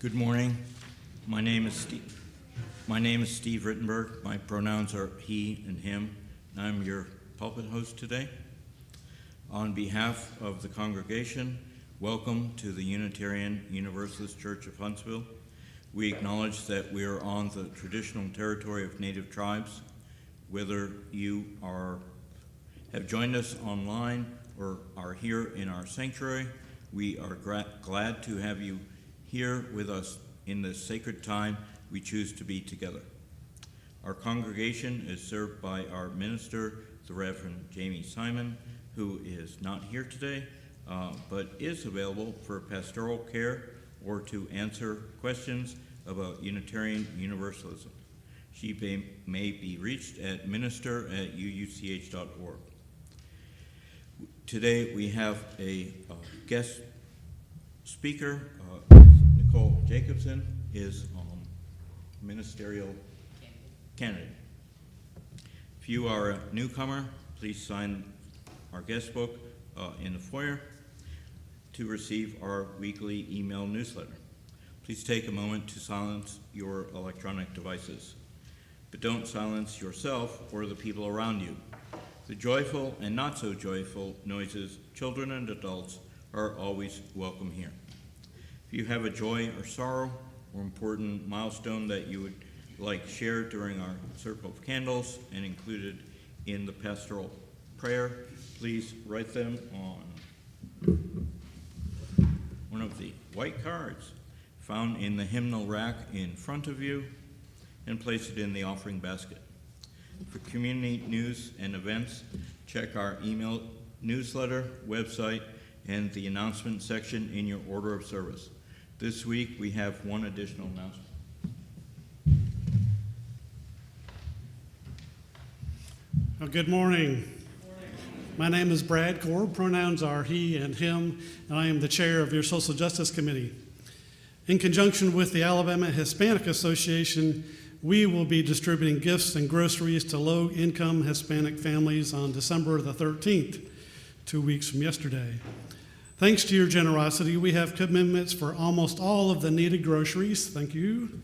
Good morning. My name is Steve Rittenberg. My pronouns are he and him, and I'm your pulpit host today. On behalf of the congregation, welcome to the Unitarian Universalist Church of Huntsville. We acknowledge that we are on the traditional territory of Native tribes. Whether you have joined us online or are here in our sanctuary, we are glad to have you here with us in this sacred time we choose to be together. Our congregation is served by our minister, the Reverend Jamie Simon, who is not here today, but is available for pastoral care or to answer questions about Unitarian Universalism. She may be reached at minister@uuch.org. Today we have a guest speaker. Nicole Jacobson is ministerial candidate. If you are a newcomer, please sign our guest book in the foyer to receive our weekly email newsletter. Please take a moment to silence your electronic devices, but don't silence yourself or the people around you. The joyful and not so joyful noises, children and adults, are always welcome here. If you have a joy or sorrow or important milestone that you would like shared during our circle of candles and included in the pastoral prayer, please write them on one of the white cards found in the hymnal rack in front of you and place it in the offering basket. For community news and events, check our email newsletter, website, and the announcement section in your order of service. This week we have one additional announcement. Well, good morning. My name is Brad Korb. Pronouns are he and him, and I am the chair of your Social Justice Committee. In conjunction with the Alabama Hispanic Association, we will be distributing gifts and groceries to low-income Hispanic families on December the 13th, 2 weeks from yesterday. Thanks to your generosity, we have commitments for almost all of the needed groceries. Thank you.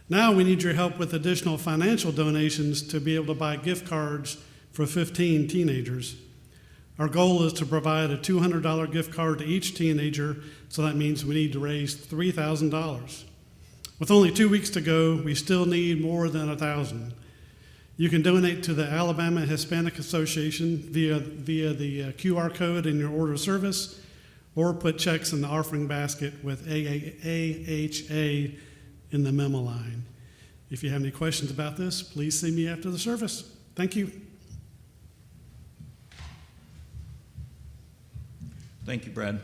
Now we need your help with additional financial donations to be able to buy gift cards for 15 teenagers. Our goal is to provide a $200 gift card to each teenager, so that means we need to raise $3,000. With only 2 weeks to go, we still need more than 1,000. You can donate to the Alabama Hispanic Association via the QR code in your order of service, or put checks in the offering basket with AHA in the memo line. If you have any questions about this, please see me after the service. Thank you. Thank you, Brad.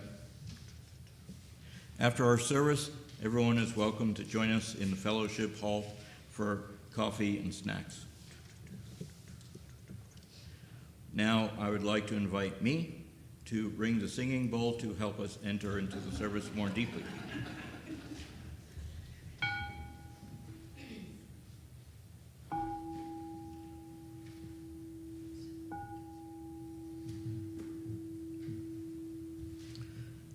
After our service, everyone is welcome to join us in the fellowship hall for coffee and snacks. Now I would like to invite me to ring the singing bowl to help us enter into the service more deeply.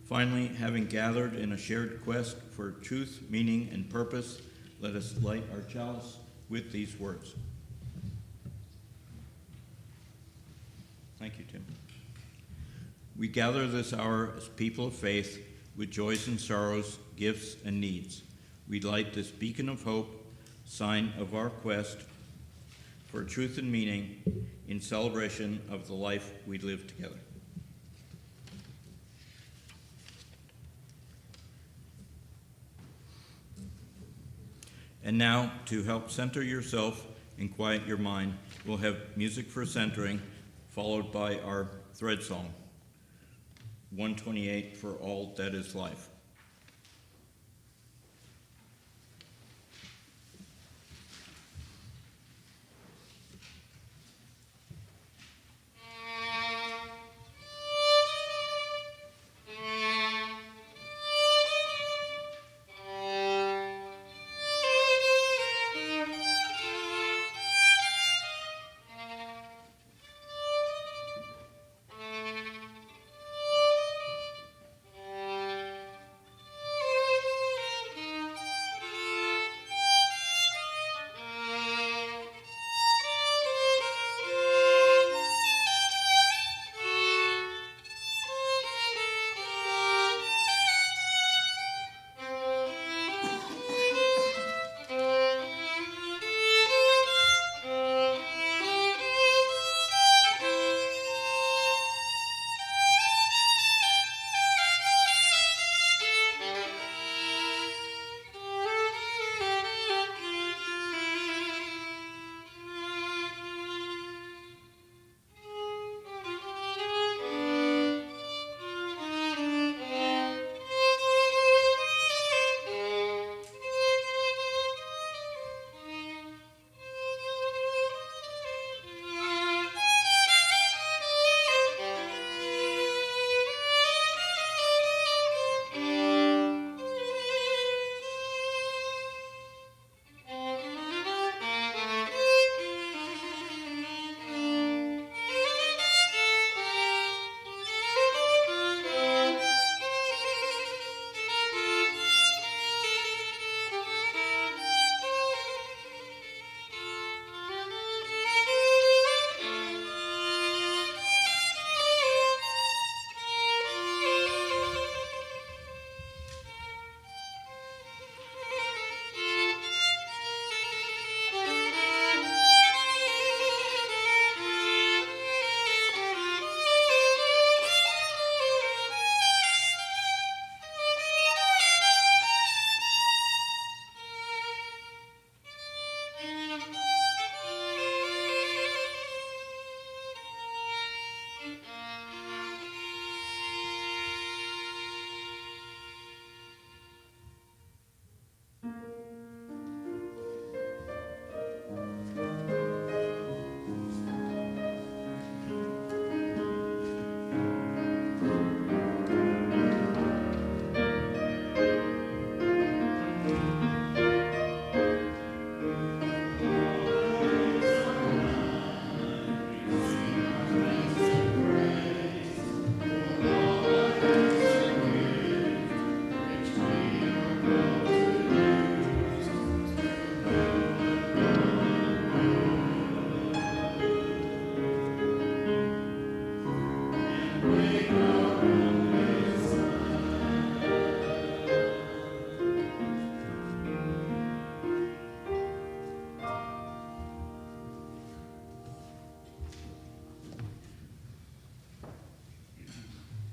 Finally, having gathered in a shared quest for truth, meaning, and purpose, let us light our chalice with these words. Thank you, Tim. We gather this hour as people of faith with joys and sorrows, gifts and needs. We light this beacon of hope, sign of our quest for truth and meaning in celebration of the life we live together. And now, to help center yourself and quiet your mind, we'll have music for centering, followed by our thread song, 128, For All That Is Life.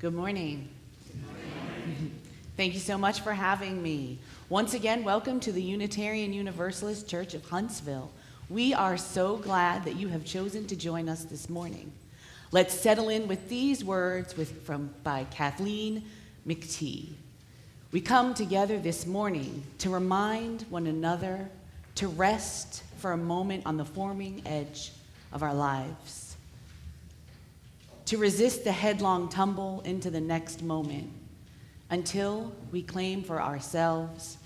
Good morning. Thank you so much for having me. Once again, welcome to the Unitarian Universalist Church of Huntsville. We are so glad that you have chosen to join us this morning. Let's settle in with these words by Kathleen McTee. We come together this morning to remind one another to rest for a moment on the forming edge of our lives, to resist the headlong tumble into the next moment until we claim for ourselves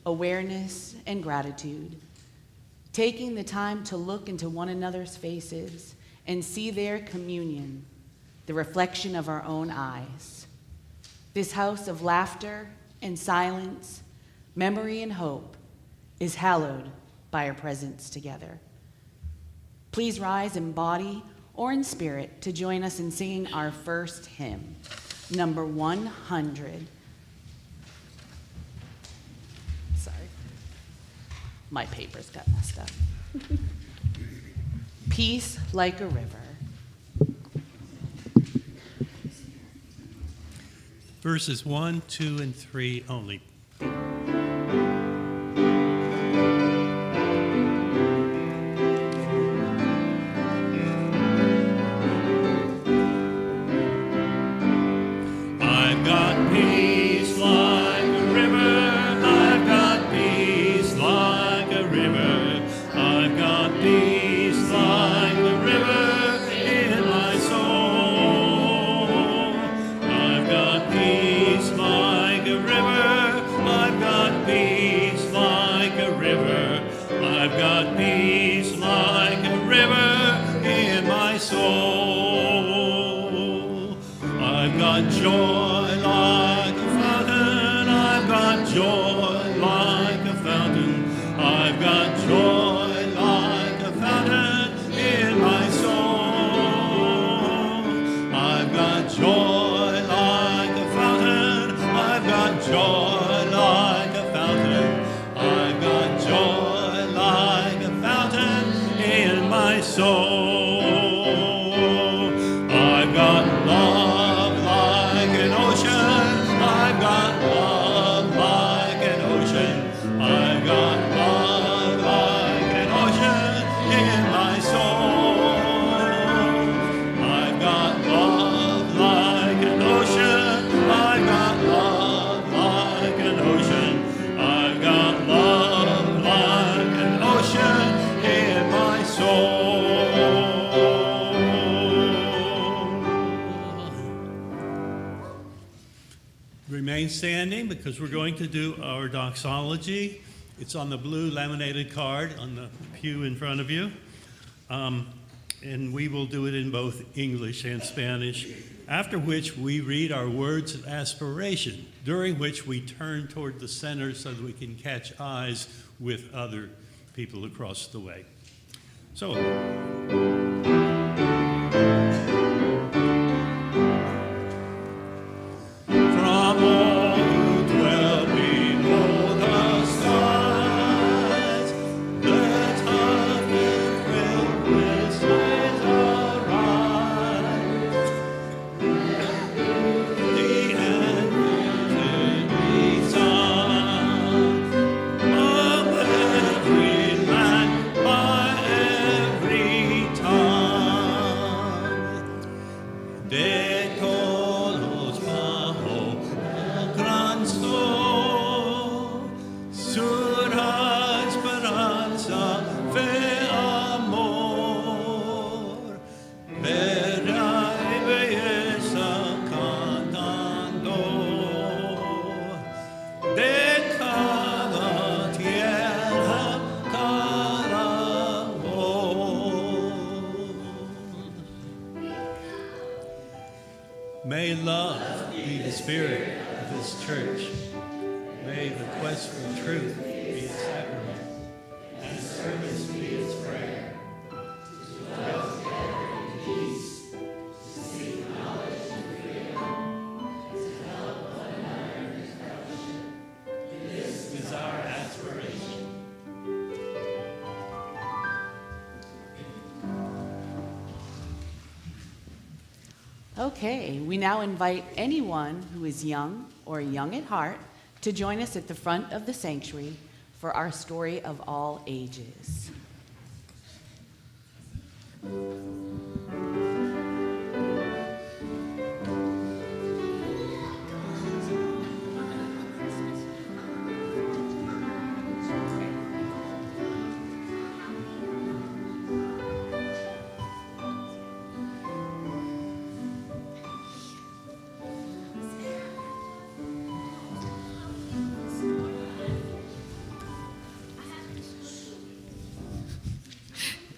awareness and gratitude, taking the time to look into one another's faces and see their communion, the reflection of our own eyes. This house of laughter and silence, memory and hope is hallowed by our presence together. Please rise in body or in spirit to join us in singing our first hymn, number 100. Sorry, my papers got messed up. Peace like a river. Verses 1, 2, and 3 only. Remain standing because we're going to do our doxology. It's on the blue laminated card on the pew in front of you. And we will do it in both English and Spanish, after which we read our words of aspiration, during which we turn toward the center so that we can catch eyes with other people across the way. So. May love be the spirit of this church. May the quest for truth be its sacrament, and service be its prayer. To dwell together in peace, to seek knowledge and freedom, to help one another in fellowship. This is our aspiration. Okay, we now invite anyone who is young or young at heart to join us at the front of the sanctuary for our story of all ages.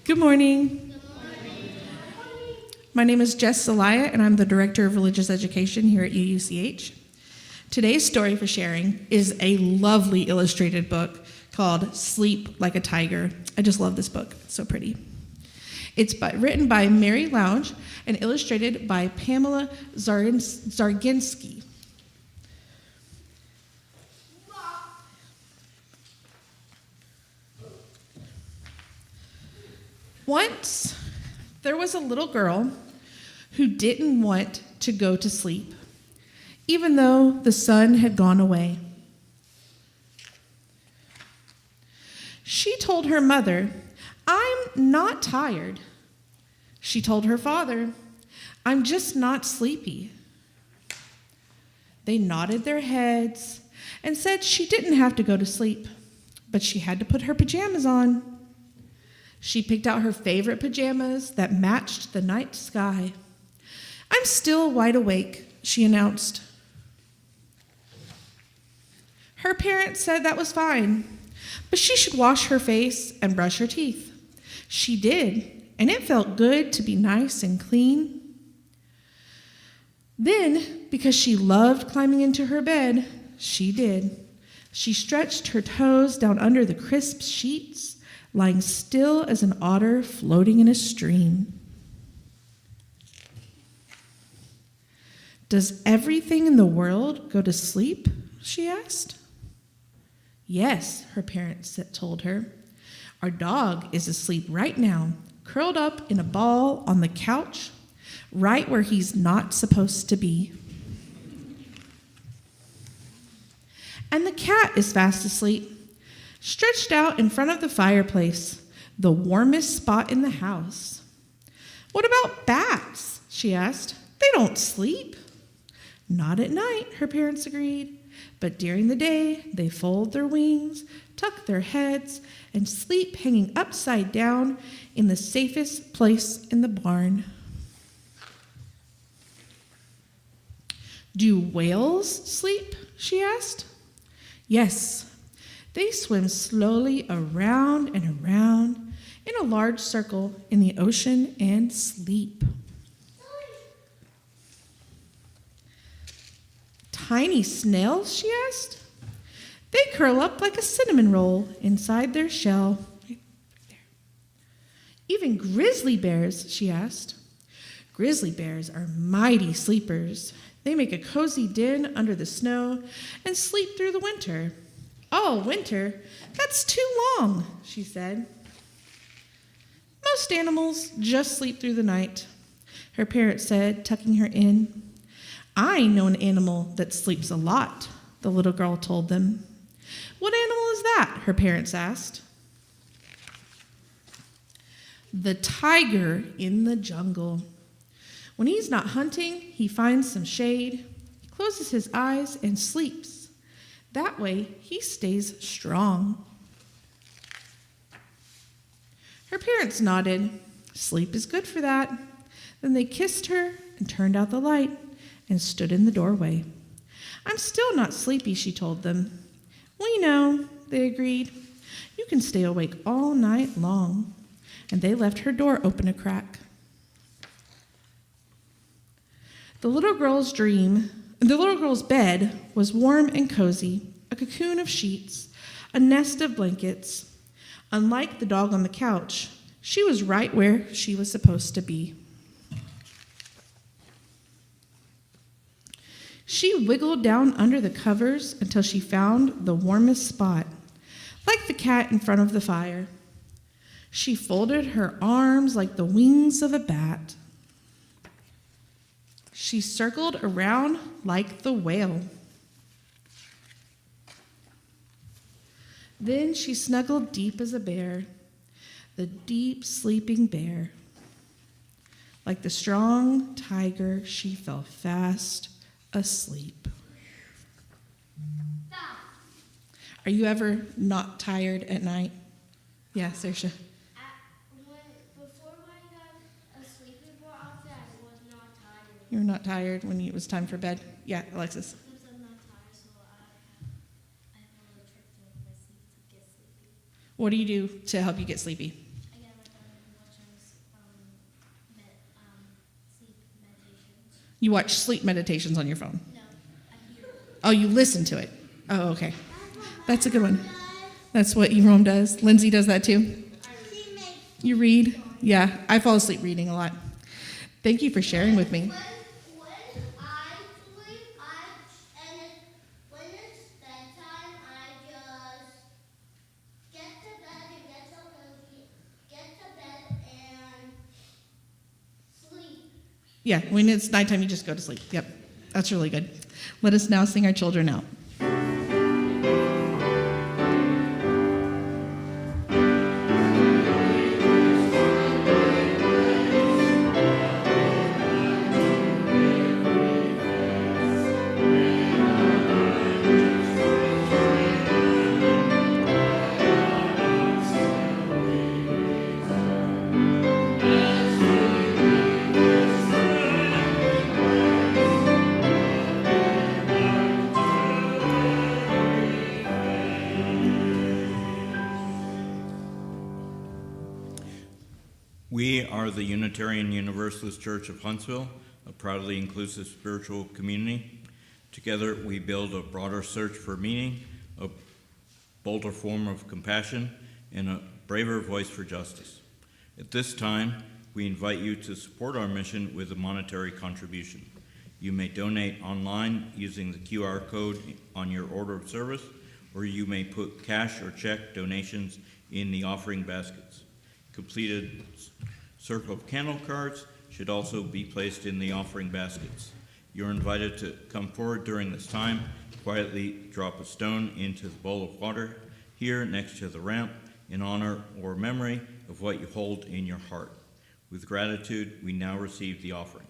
Good morning. My name is Jess Zelaya, and I'm the Director of Religious Education here at UUCH. Today's story for sharing is a lovely illustrated book called Sleep Like a Tiger. I just love this book. It's so pretty. It's written by Mary Lounge and illustrated by Pamela Zarginski. Once, there was a little girl who didn't want to go to sleep, even though the sun had gone away. She told her mother, "I'm not tired." She told her father, "I'm just not sleepy." They nodded their heads and said she didn't have to go to sleep, but she had to put her pajamas on. She picked out her favorite pajamas that matched the night sky. "I'm still wide awake," she announced. Her parents said that was fine, but she should wash her face and brush her teeth. She did, and it felt good to be nice and clean. Then, because she loved climbing into her bed, she did. She stretched her toes down under the crisp sheets, lying still as an otter floating in a stream. "Does everything in the world go to sleep?" she asked. "Yes," her parents told her. "Our dog is asleep right now, curled up in a ball on the couch, right where he's not supposed to be. And the cat is fast asleep, stretched out in front of the fireplace, the warmest spot in the house." "What about bats?" she asked. "They don't sleep." "Not at night," her parents agreed. "But during the day, they fold their wings, tuck their heads, and sleep hanging upside down in the safest place in the barn." "Do whales sleep?" she asked. "Yes. They swim slowly around and around in a large circle in the ocean and sleep." "Tiny snails?" she asked. "They curl up like a cinnamon roll inside their shell." Right there. "Even grizzly bears?" she asked. "Grizzly bears are mighty sleepers. They make a cozy den under the snow and sleep through the winter." "All winter? That's too long," she said. "Most animals just sleep through the night," her parents said, tucking her in. "I know an animal that sleeps a lot," the little girl told them. "What animal is that?" her parents asked. "The tiger in the jungle. When he's not hunting, he finds some shade, he closes his eyes and sleeps. That way, he stays strong." Her parents nodded. Sleep is good for that. Then they kissed her and turned out the light and stood in the doorway. "I'm still not sleepy," she told them. "We know," they agreed. "You can stay awake all night long." And they left her door open a crack. The little girl's bed was warm and cozy, a cocoon of sheets, a nest of blankets. Unlike the dog on the couch, she was right where she was supposed to be. She wiggled down under the covers until she found the warmest spot, like the cat in front of the fire. She folded her arms like the wings of a bat. She circled around like the whale. Then she snuggled deep as a bear, the deep sleeping bear. Like the strong tiger, she fell fast asleep. Are you ever not tired at night? Yeah, Saoirse. Before I got asleep before often, I was not tired. You were not tired when it was time for bed? Yeah, Alexis. Because I'm not tired, so I follow a trick to make my sleep to get sleepy. What do you do to help you get sleepy? I get my phone and watch sleep meditations. You watch sleep meditations on your phone. No, I hear it. Oh, you listen to it. Oh, okay. That's a good one. That's what Jerome does. Lindsay does that too. You read? Yeah, I fall asleep reading a lot. Thank you for sharing with me. When I sleep, when it's bedtime, I just get to bed and sleep. Yeah, when it's nighttime, you just go to sleep. Yep, that's really good. Let us now sing our children out. We are the Unitarian Universalist Church of Huntsville, a proudly inclusive spiritual community. Together, we build a broader search for meaning, a bolder form of compassion, and a braver voice for justice. At this time, we invite you to support our mission with a monetary contribution. You may donate online using the QR code on your order of service, or you may put cash or check donations in the offering baskets. Completed circle of candle cards should also be placed in the offering baskets. You're invited to come forward during this time, quietly drop a stone into the bowl of water here next to the ramp in honor or memory of what you hold in your heart. With gratitude, we now receive the offering.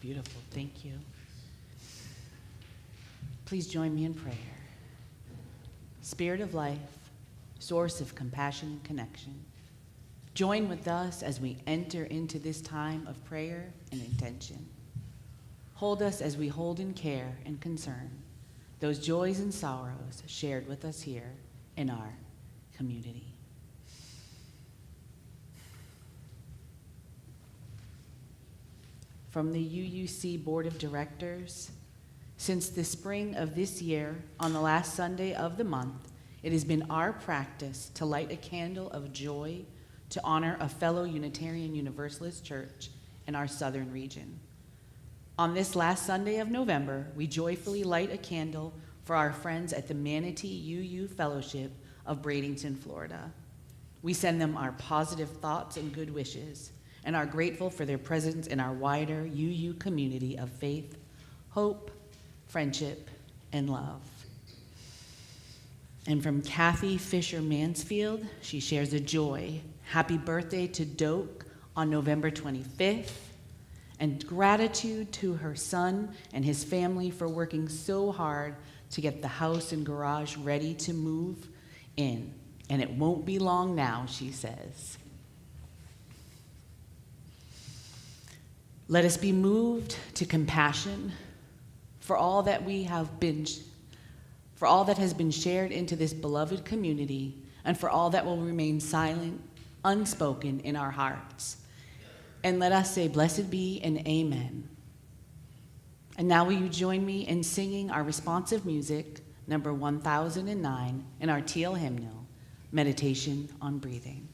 Beautiful. Thank you. Please join me in prayer. Spirit of life, source of compassion and connection, join with us as we enter into this time of prayer and intention. Hold us as we hold in care and concern those joys and sorrows shared with us here in our community. From the UUC Board of Directors, since the spring of this year, on the last Sunday of the month, it has been our practice to light a candle of joy to honor a fellow Unitarian Universalist church in our southern region. On this last Sunday of November, we joyfully light a candle for our friends at the Manatee UU Fellowship of Bradenton, Florida. We send them our positive thoughts and good wishes and are grateful for their presence in our wider UU community of faith, hope, friendship, and love. And from Kathy Fisher Mansfield, she shares a joy. Happy birthday to Doak on November 25th, and gratitude to her son and his family for working so hard to get the house and garage ready to move in. And it won't be long now, she says. Let us be moved to compassion for all that has been shared into this beloved community, and for all that will remain silent, unspoken in our hearts. And let us say, blessed be and amen. And now will you join me in singing our responsive music, number 1009, in our teal hymnal, Meditation on Breathing.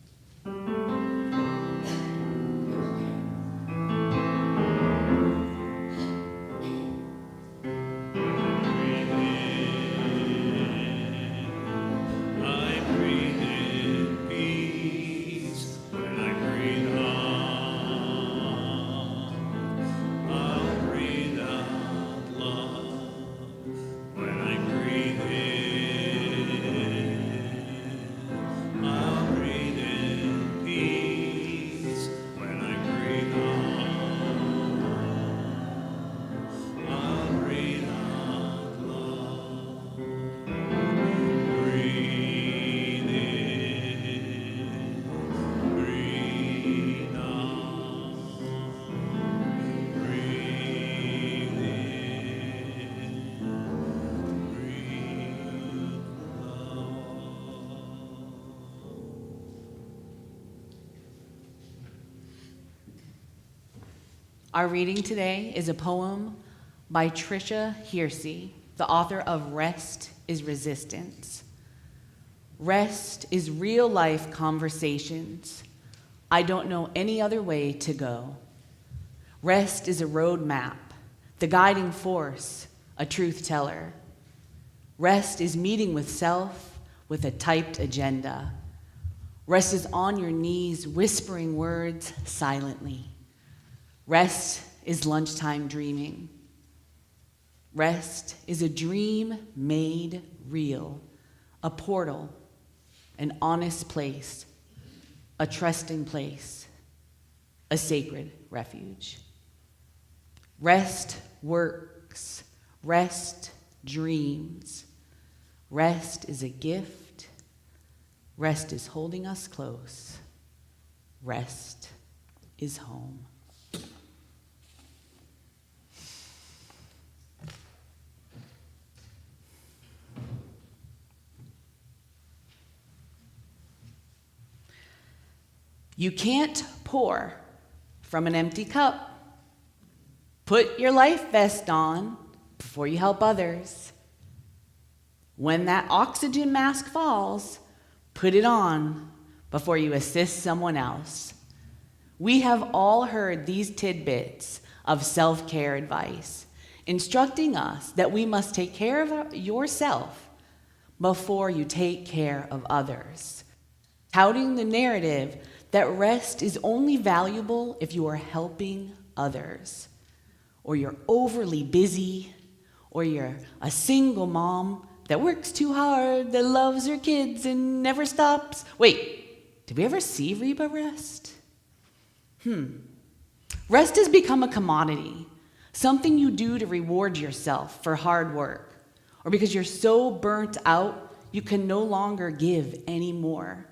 Our reading today is a poem by Tricia Hersey, the author of Rest is Resistance. Rest is real life conversations. I don't know any other way to go. Rest is a roadmap, the guiding force, a truth teller. Rest is meeting with self with a typed agenda. Rest is on your knees, whispering words silently. Rest is lunchtime dreaming. Rest is a dream made real, a portal, an honest place, a trusting place, a sacred refuge. Rest works, rest dreams. Rest is a gift. Rest is holding us close. Rest is home. You can't pour from an empty cup. Put your life vest on before you help others. When that oxygen mask falls, put it on before you assist someone else. We have all heard these tidbits of self-care advice, instructing us that we must take care of yourself before you take care of others, touting the narrative that rest is only valuable if you are helping others, or you're overly busy, or you're a single mom that works too hard, that loves her kids and never stops. Wait, did we ever see Reba rest? Rest has become a commodity, something you do to reward yourself for hard work, or because you're so burnt out you can no longer give anymore.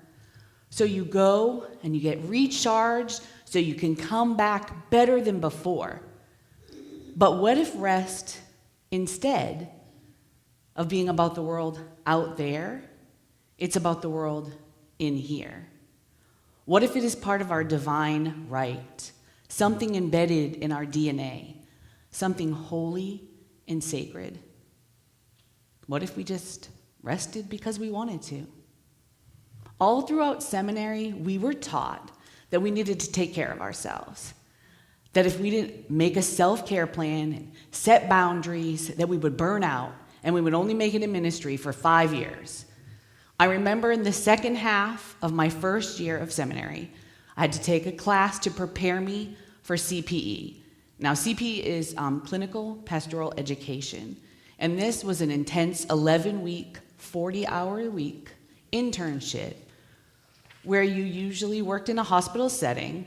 So you go and you get recharged so you can come back better than before. But what if rest, instead of being about the world out there, it's about the world in here? What if it is part of our divine right, something embedded in our DNA, something holy and sacred? What if we just rested because we wanted to? All throughout seminary, we were taught that we needed to take care of ourselves, that if we didn't make a self-care plan and set boundaries, that we would burn out and we would only make it in ministry for 5 years. I remember in the second half of my first year of seminary, I had to take a class to prepare me for CPE. Now, CPE is Clinical Pastoral Education, and this was an intense 11-week, 40-hour-a-week internship where you usually worked in a hospital setting,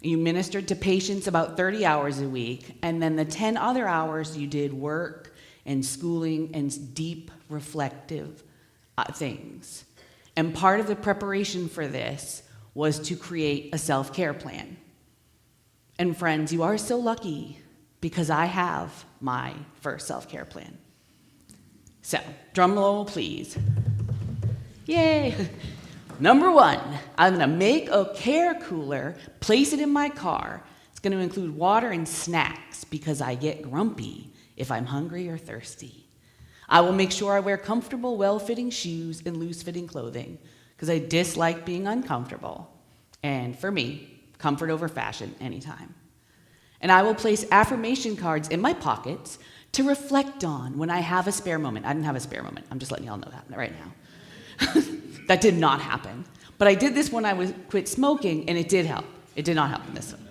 you ministered to patients about 30 hours a week, and then the 10 other hours you did work and schooling and deep reflective things. And part of the preparation for this was to create a self-care plan. And friends, you are so lucky because I have my first self-care plan. So, drum roll, please. Yay! Number 1, I'm gonna make a care cooler, place it in my car. It's gonna include water and snacks because I get grumpy if I'm hungry or thirsty. I will make sure I wear comfortable, well-fitting shoes and loose-fitting clothing because I dislike being uncomfortable. And for me, comfort over fashion anytime. And I will place affirmation cards in my pockets to reflect on when I have a spare moment. I didn't have a spare moment. I'm just letting y'all know that right now. That did not happen. But I did this when I quit smoking, and it did help. It did not help in this one.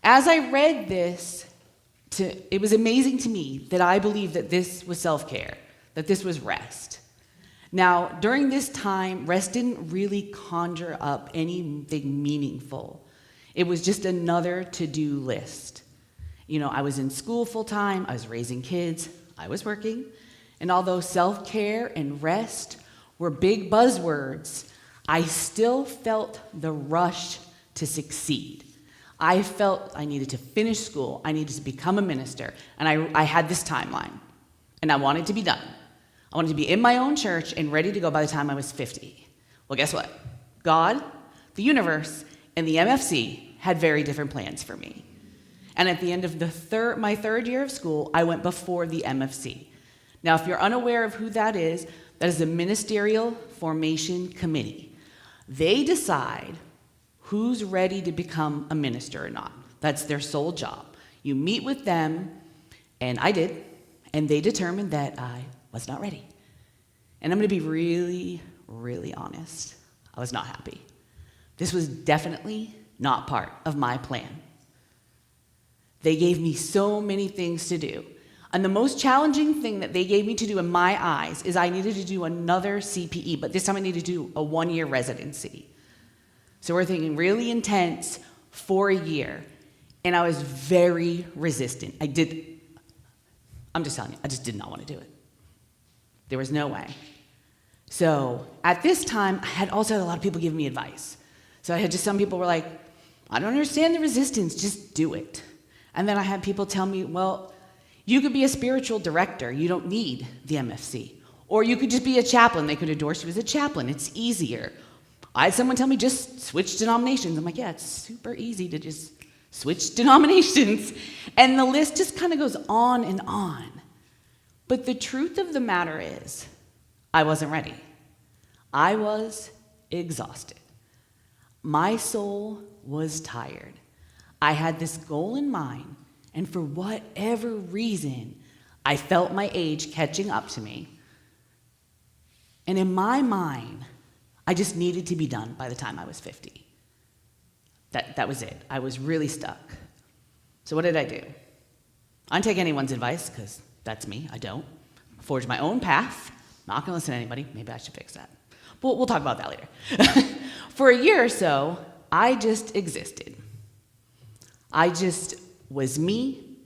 As I read this, it was amazing to me that I believed that this was self-care, that this was rest. Now, during this time, rest didn't really conjure up anything meaningful. It was just another to-do list. You know, I was in school full-time, I was raising kids, I was working, and although self-care and rest were big buzzwords, I still felt the rush to succeed. I felt I needed to finish school, I needed to become a minister, and I had this timeline, and I wanted to be done. I wanted to be in my own church and ready to go by the time I was 50. Well, guess what? God, the universe, and the MFC had very different plans for me. And at the end of my third year of school, I went before the MFC. Now, if you're unaware of who that is the Ministerial Formation Committee. They decide who's ready to become a minister or not. That's their sole job. You meet with them, and I did, and they determined that I was not ready. And I'm going to be really, really honest. I was not happy. This was definitely not part of my plan. They gave me so many things to do. And the most challenging thing that they gave me to do in my eyes is I needed to do another CPE, but this time I needed to do a 1-year residency. So we're thinking really intense for a year. And I was very resistant. I'm just telling you, I just did not want to do it. There was no way. So at this time, I had also had a lot of people giving me advice. So I had just some people were like, I don't understand the resistance, just do it. And then I had people tell me, well, you could be a spiritual director. You don't need the MFC. Or you could just be a chaplain. They could endorse you as a chaplain. It's easier. I had someone tell me just switch denominations. I'm like, yeah, it's super easy to just switch denominations. And the list just kind of goes on and on. But the truth of the matter is, I wasn't ready. I was exhausted. My soul was tired. I had this goal in mind, and for whatever reason, I felt my age catching up to me. And in my mind, I just needed to be done by the time I was 50. That was it. I was really stuck. So what did I do? I don't take anyone's advice, because that's me. I don't. Forge my own path. Not going to listen to anybody. Maybe I should fix that. But we'll talk about that later. For a year or so, I just existed. I just was me.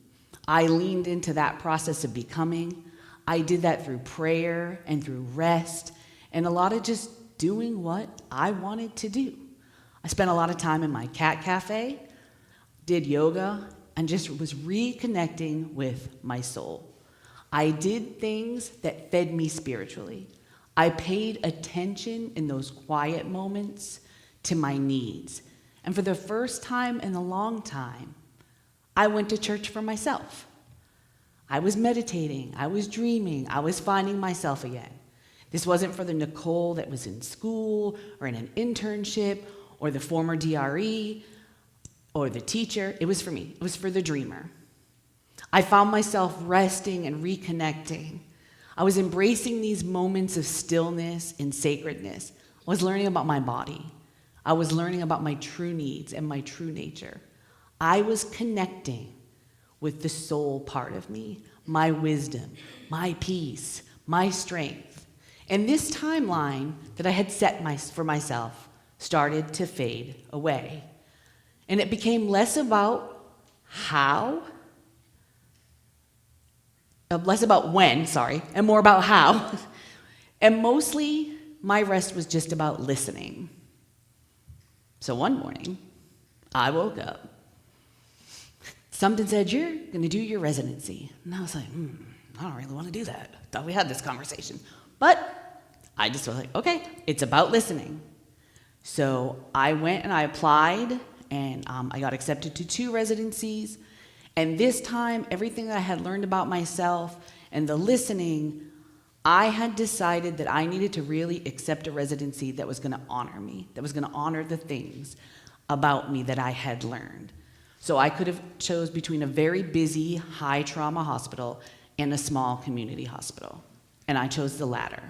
I leaned into that process of becoming. I did that through prayer and through rest and a lot of just doing what I wanted to do. I spent a lot of time in my cat cafe, did yoga, and just was reconnecting with my soul. I did things that fed me spiritually. I paid attention in those quiet moments to my needs. And for the first time in a long time, I went to church for myself. I was meditating, I was dreaming, I was finding myself again. This wasn't for the Nicole that was in school or in an internship or the former DRE or the teacher. It was for me. It was for the dreamer. I found myself resting and reconnecting. I was embracing these moments of stillness and sacredness. I was learning about my body. I was learning about my true needs and my true nature. I was connecting with the soul part of me, my wisdom, my peace, my strength. And this timeline that I had set for myself started to fade away. And it became less about when, and more about how. And mostly, my rest was just about listening. So one morning, I woke up. Something said, you're going to do your residency. And I was like, I don't really want to do that. I thought we had this conversation. But I just was like, okay, it's about listening. So I went and I applied, and I got accepted to 2 residencies. And this time, everything that I had learned about myself and the listening, I had decided that I needed to really accept a residency that was going to honor me, that was going to honor the things about me that I had learned. So I could have chose between a very busy, high trauma hospital and a small community hospital. And I chose the latter.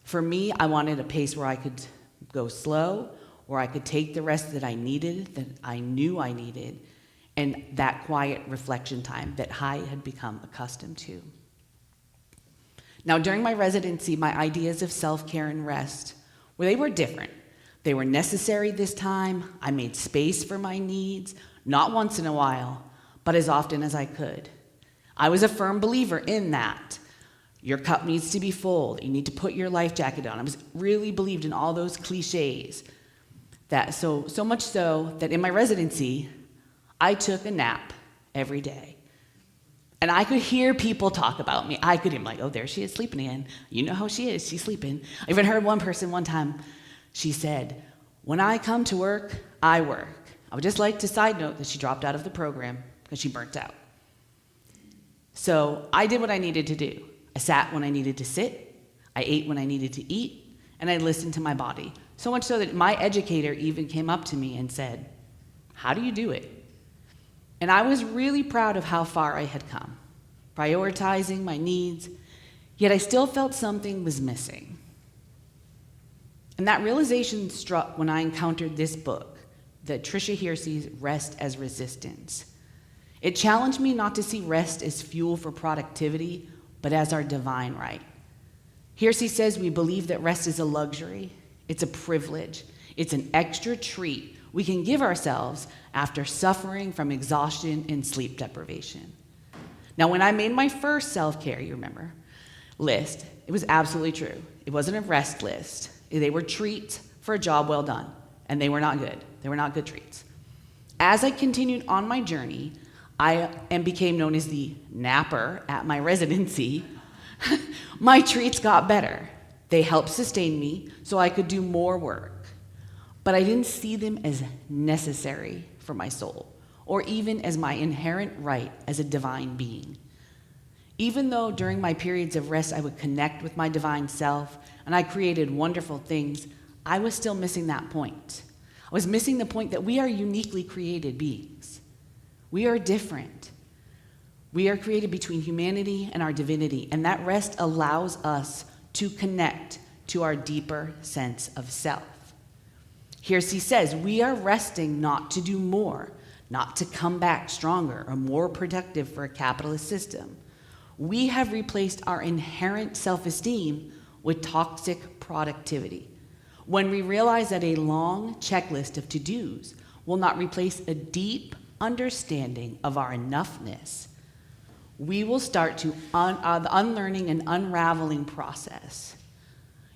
For me, I wanted a pace where I could go slow, where I could take the rest that I needed, that I knew I needed, and that quiet reflection time that I had become accustomed to. Now, during my residency, my ideas of self-care and rest, they were different. They were necessary this time. I made space for my needs, not once in a while, but as often as I could. I was a firm believer in that. Your cup needs to be full. You need to put your life jacket on. I was really believed in all those cliches. So much so that in my residency, I took a nap every day. And I could hear people talk about me. I could hear them like, oh, there she is sleeping again. You know how she is, she's sleeping. I even heard one person one time, she said, when I come to work, I work. I would just like to side note that she dropped out of the program because she burnt out. So I did what I needed to do. I sat when I needed to sit, I ate when I needed to eat, and I listened to my body. So much so that my educator even came up to me and said, how do you do it? And I was really proud of how far I had come, prioritizing my needs, yet I still felt something was missing. And that realization struck when I encountered this book, that Tricia Hersey's Rest as Resistance. It challenged me not to see rest as fuel for productivity, but as our divine right. Hersey says we believe that rest is a luxury, it's a privilege, it's an extra treat we can give ourselves after suffering from exhaustion and sleep deprivation. Now, when I made my first self-care, you remember, list, it was absolutely true. It wasn't a rest list. They were treats for a job well done, and they were not good. They were not good treats. As I continued on my journey, and became known as the napper at my residency, my treats got better. They helped sustain me so I could do more work. But I didn't see them as necessary for my soul, or even as my inherent right as a divine being. Even though during my periods of rest I would connect with my divine self, and I created wonderful things, I was still missing that point. I was missing the point that we are uniquely created beings. We are different. We are created between humanity and our divinity, and that rest allows us to connect to our deeper sense of self. Hersey says we are resting not to do more, not to come back stronger or more productive for a capitalist system. We have replaced our inherent self-esteem with toxic productivity. When we realize that a long checklist of to-dos will not replace a deep understanding of our enoughness, we will start to the unlearning and unraveling process.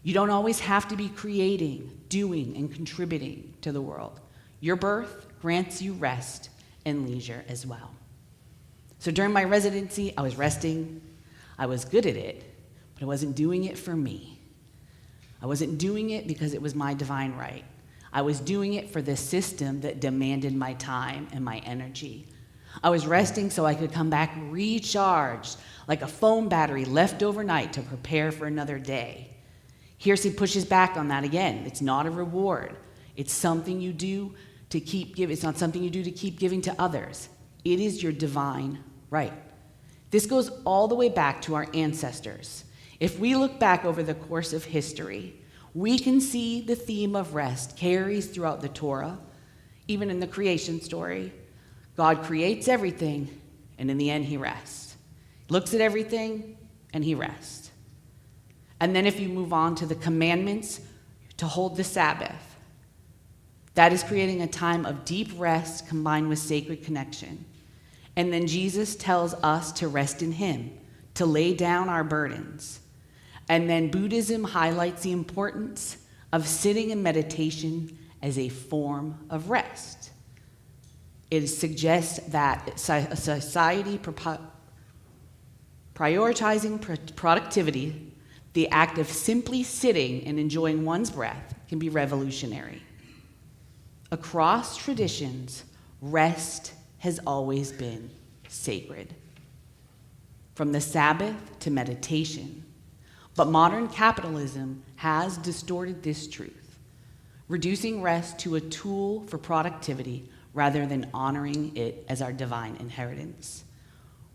You don't always have to be creating, doing, and contributing to the world. Your birth grants you rest and leisure as well. So during my residency, I was resting. I was good at it, but I wasn't doing it for me. I wasn't doing it because it was my divine right. I was doing it for the system that demanded my time and my energy. I was resting so I could come back recharged, like a phone battery left overnight to prepare for another day. Here she pushes back on that again. It's not a reward. It's something you do to keep giving. It's not something you do to keep giving to others. It is your divine right. This goes all the way back to our ancestors. If we look back over the course of history, we can see the theme of rest carries throughout the Torah, even in the creation story. God creates everything, and in the end, he rests. Looks at everything, and he rests. And then if you move on to the commandments to hold the Sabbath, that is creating a time of deep rest combined with sacred connection. And then Jesus tells us to rest in him, to lay down our burdens. And then Buddhism highlights the importance of sitting in meditation as a form of rest. It suggests that a society prioritizing productivity, the act of simply sitting and enjoying one's breath, can be revolutionary. Across traditions, rest has always been sacred. From the Sabbath to meditation. But modern capitalism has distorted this truth, reducing rest to a tool for productivity rather than honoring it as our divine inheritance.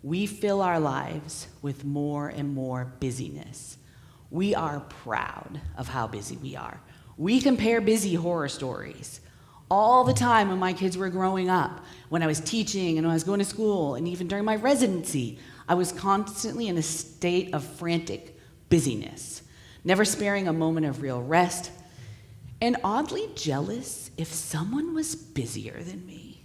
We fill our lives with more and more busyness. We are proud of how busy we are. We compare busy horror stories all the time when my kids were growing up, when I was teaching and when I was going to school, and even during my residency. I was constantly in a state of frantic busyness, never sparing a moment of real rest, and oddly jealous if someone was busier than me.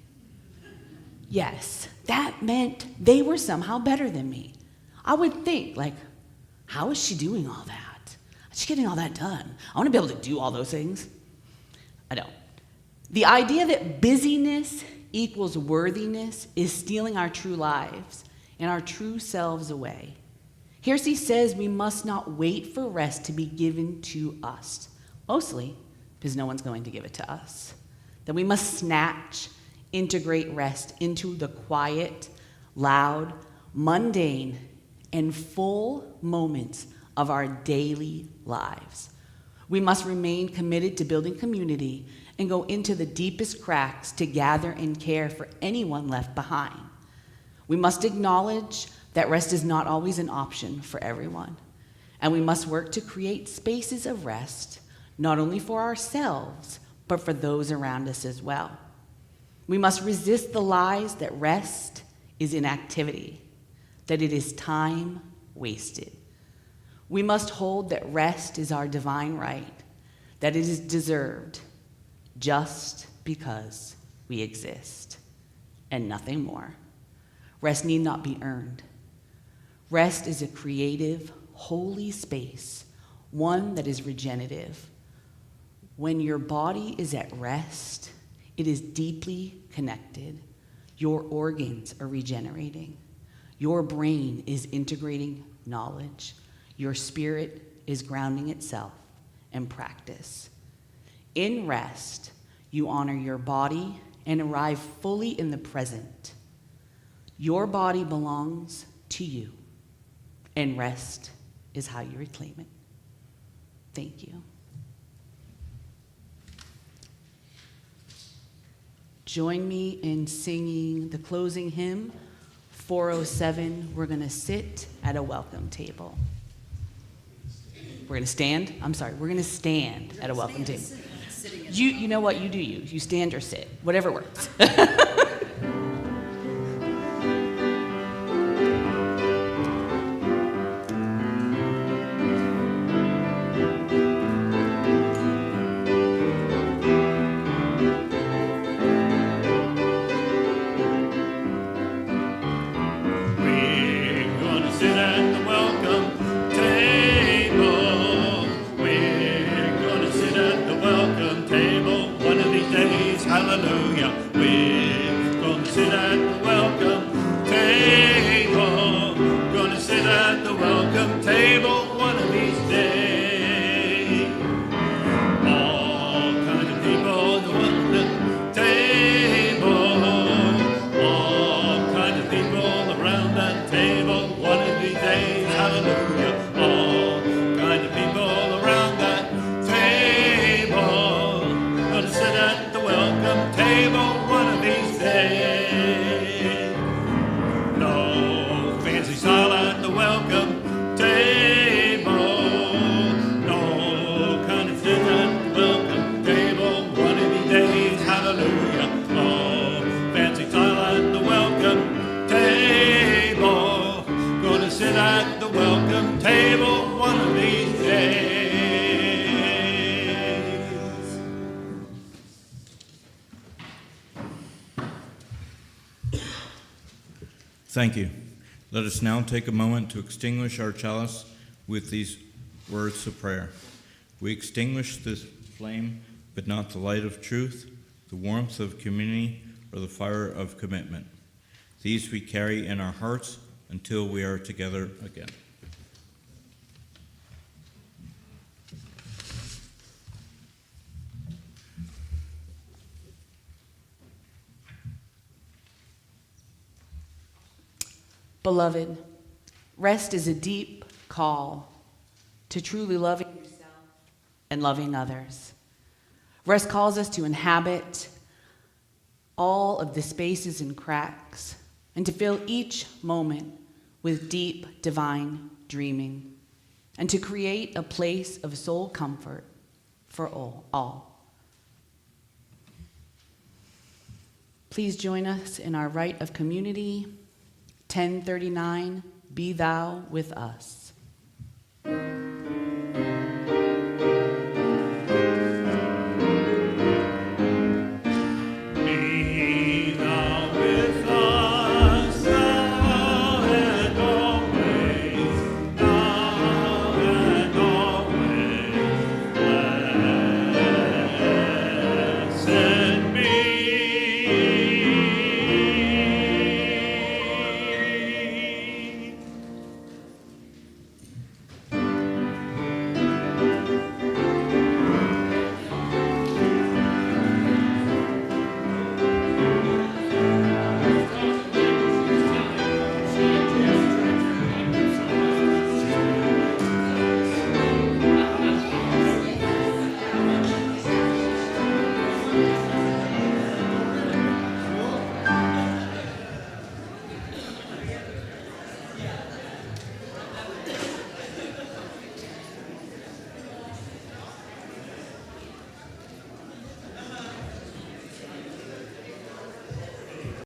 Yes, that meant they were somehow better than me. I would think, like, how is she doing all that? How's she getting all that done? I want to be able to do all those things. I don't. The idea that busyness equals worthiness is stealing our true lives and our true selves away. Here she says we must not wait for rest to be given to us, mostly because no one's going to give it to us. That we must integrate rest into the quiet, loud, mundane, and full moments of our daily lives. We must remain committed to building community and go into the deepest cracks to gather and care for anyone left behind. We must acknowledge that rest is not always an option for everyone, and we must work to create spaces of rest, not only for ourselves, but for those around us as well. We must resist the lies that rest is inactivity, that it is time wasted. We must hold that rest is our divine right, that it is deserved just because we exist, and nothing more. Rest need not be earned. Rest is a creative, holy space, one that is regenerative. When your body is at rest, it is deeply connected. Your organs are regenerating. Your brain is integrating knowledge. Your spirit is grounding itself in practice. In rest, you honor your body and arrive fully in the present. Your body belongs to you, and rest is how you reclaim it. Thank you. Join me in singing the closing hymn, 407. We're going to sit at a welcome table. We're going to stand. We're going to stand at a welcome table. You know what? You do you. You stand or sit. Whatever works. We hallelujah. We're gonna sit at the welcome table. Gonna sit at the welcome table one of these days. All kinds of people at the table. All kinds of people around that table one of these days. Hallelujah. All kinds of people around that table. Gonna sit at the welcome table one of these days. No fancy style at the welcome table. No kind of sit at the welcome table one of these days. Hallelujah. Oh, fancy style at the welcome table. Gonna sit at the welcome table one of these days. Thank you. Let us now take a moment to extinguish our chalice with these words of prayer. We extinguish this flame, but not the light of truth, the warmth of community, or the fire of commitment. These we carry in our hearts until we are together again. Beloved, rest is a deep call to truly loving yourself and loving others. Rest calls us to inhabit all of the spaces and cracks and to fill each moment with deep divine dreaming and to create a place of soul comfort for all. Please join us in our rite of community. 1039, Be Thou with Us.